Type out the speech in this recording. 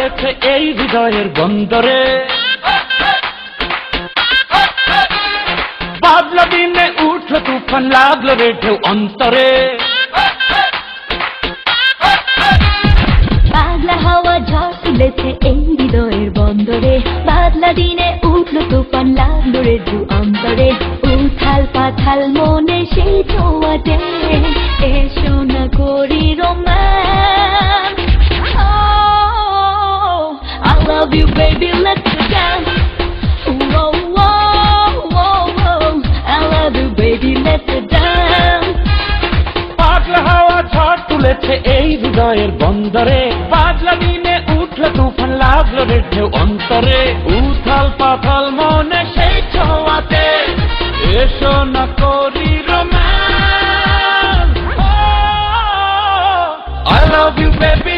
তুলেছে এই হৃদয়ের বন্দরে। বাদলা দিনে উঠলো তুফান, লাগলো রে ঢেউ অন্তরে। পাগলা হাওয়া ঝড় তুলেছে এই হৃদয়ের বন্দরে। বাদলা দিনে উঠলো তুফান, লাগলো রে ঢেউ অন্তরে। উথাল পাথাল মনে সেই ছোঁয়াতে, এসো না করি romance. I love you baby, let's go dance. Whoa, whoa, whoa, whoa. I love you baby, let's go dance. পাগলা হাওয়া ঝড় তুলেছে এই হৃদয়ের বন্দরে। বাদলা দিনে উঠলো তুফান, লাগলো রে ঢেউ অন্তরে। উথাল পাথাল মনে সেই ছোঁয়াতে, এসো না করি romance. I love you baby,